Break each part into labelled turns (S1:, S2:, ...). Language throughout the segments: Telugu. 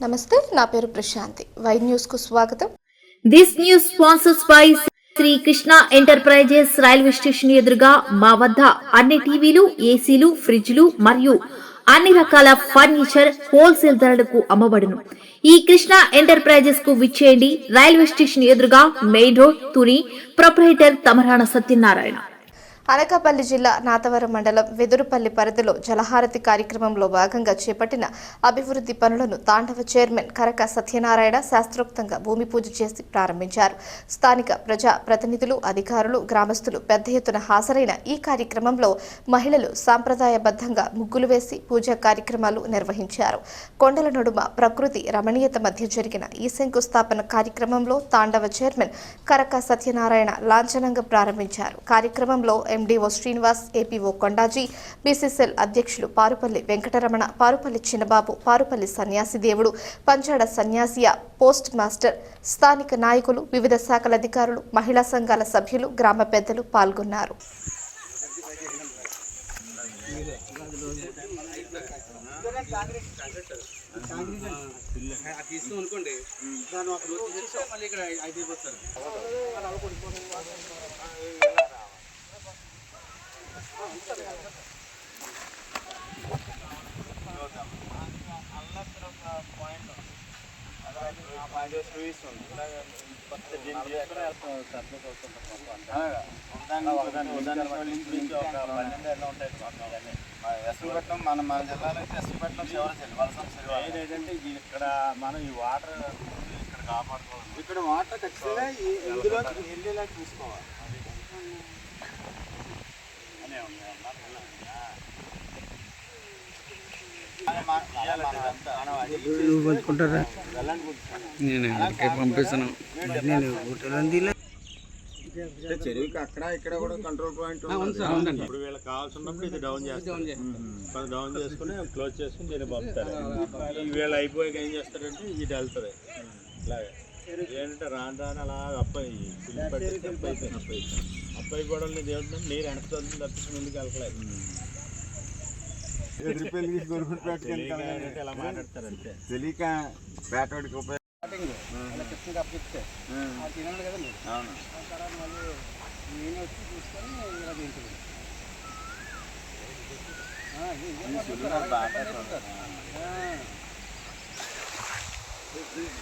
S1: నమస్తే, నా పేరు ప్రశాంతి. వై న్యూస్ కు స్వాగతం.
S2: This news sponsors by Sri Krishna enterprises. Railway station ఎదురుగా మా వద్ద అన్ని టీవీలు, ఏసీలు, ఫ్రిడ్జ్లు మరియు అన్ని రకాల ఫర్నిచర్ హోల్సేల్ ధరలకు అమ్మబడును. ఈ కృష్ణ ఎంటర్ప్రైజెస్ కు విచ్చేయండి. రైల్వే స్టేషన్ ఎదురుగా main road, Tuni. Proprietor Tamarana Satyanarayana.
S1: Anakapalli జిల్లా నాతవరం మండలం వెదురుపల్లి పరిధిలో జలహారతి కార్యక్రమంలో భాగంగా చేపట్టిన అభివృద్ధి పనులను తాండవ చైర్మన్ కరక సత్యనారాయణ శాస్త్రోక్తంగా భూమి పూజ చేసి ప్రారంభించారు. స్థానిక ప్రజా ప్రతినిధులు, అధికారులు, గ్రామస్తులు పెద్ద ఎత్తున హాజరైన ఈ కార్యక్రమంలో మహిళలు సాంప్రదాయబద్ధంగా ముగ్గులు వేసి పూజా కార్యక్రమాలు నిర్వహించారు. కొండల నడుమ ప్రకృతి రమణీయత మధ్య జరిగిన ఈ శంకుస్థాపన కార్యక్రమంలో తాండవ చైర్మన్ కరక సత్యనారాయణ లాంఛనంగా ప్రారంభించారు. కార్యక్రమంలో MDO Srinivas, APO Kondaji, BCCL అధ్యక్షులు పారుపల్లి వెంకటరమణ, పారుపల్లి చిన్నబాబు, పారుపల్లి సన్యాసి దేవుడు, పంచాడ సన్యాసియా, పోస్ట్ మాస్టర్, స్థానిక నాయకులు, వివిధ శాఖల అధికారులు, మహిళా సంఘాల సభ్యులు, గ్రామ పెద్దలు పాల్గొన్నారు.
S3: మన జిల్లాలో అయితే ఎస్పీపట్నం ఏంటంటే ఇక్కడ మనం ఈ వాటర్ ఇక్కడ కాపాడుకోవాలి. ఇక్కడ వాటర్ ఖచ్చితంగా ఇందులో వెళ్ళేలా చూసుకోవాలి.
S4: పంపిస్తాను.
S3: చెరువుకి అక్కడ ఇక్కడ కూడా కంట్రోల్ పాయింట్ ఇప్పుడు వీళ్ళకి కావాల్సినప్పుడు ఇది డౌన్ చేస్తారు. డౌన్ చేసుకుని క్లోజ్ చేసుకుని దీన్ని పంపుతారు. వీళ్ళు అయిపోయాక ఏం చేస్తారంటే ఇది వెళ్తుంది. ఇలాగే ఏంటంటే రాను రాను అలా అప్పాయి గొడవలు ఏమిటంటే నీరు వెనక్కి తప్పించి ముందుకు వెళ్ళలేదు. ఎలా మాట్లాడతారు అంతే తెలియక పేటవాడికి ఉపయోగం.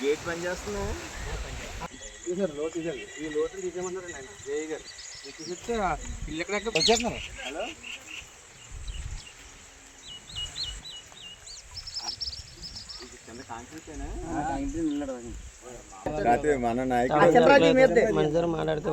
S3: గేట్ పని చేస్తున్నా ఈ లోటు తీసేయమన్నారు జయ గారు. తీసేస్తే ఇల్లు ఎక్కడెక్కడ వచ్చేస్తున్నారు. హలో మన నాయకుడు
S4: మాట్లాడితే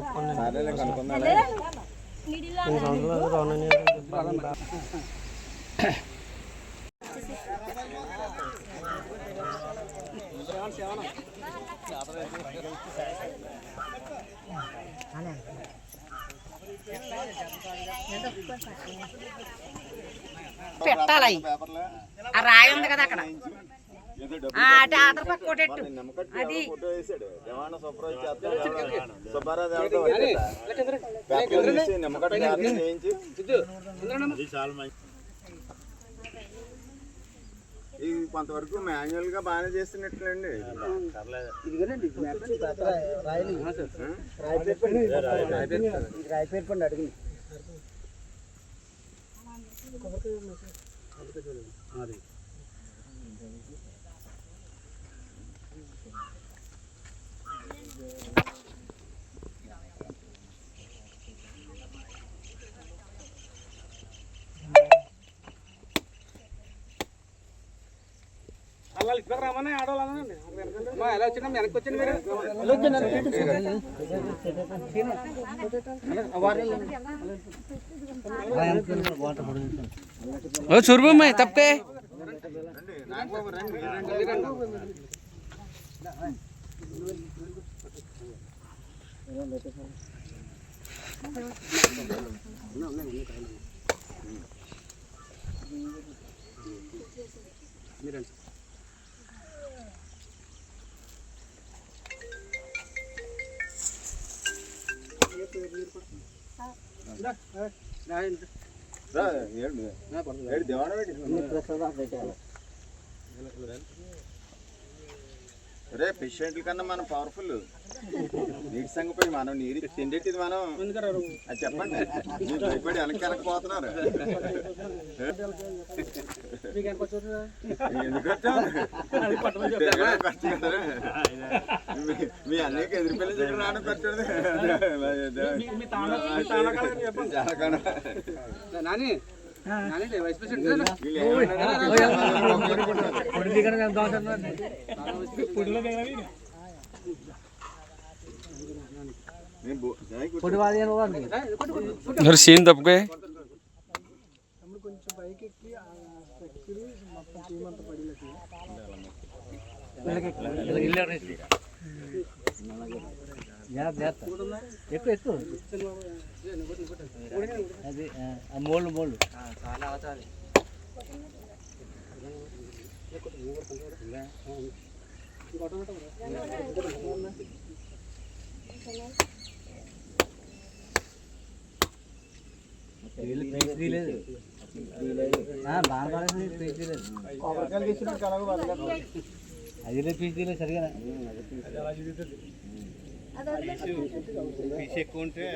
S5: పెట్టాలి. ఆ రాయి ఉంది కదా అక్కడ, ఆధార్ పక్క కొట్టేట్టు అది
S3: ఇది కొంతవరకు మాన్యువల్ గా బాగానే చేస్తున్నట్లండి.
S4: రాయపేర్పండి అడిగింది రామని ఆడవాళ్ళండి. ఎలా వచ్చినా వెనక్కి వచ్చండి. మీరు చూర్బమ్మాయి తప్పే మీరండి.
S3: దేవాడ రే పేషెంట్ల కన్నా మనం పవర్ఫుల్. నీటి సంగపోయి మనం నీరు తిండేటిది మనం అది చెప్పండి. మీరు భయపడి వెనక్కిపోతున్నారు. ఎందుకు వచ్చాం? మీ అన్నయ్యకి ఎదురు పిల్లలు దగ్గర రావడం ఖర్చు.
S4: और सीन दब गए
S6: మోళ్ళు అది పీస్ తీయలేదు సరిగా
S3: పీస్ ఎక్కువ ఉంటే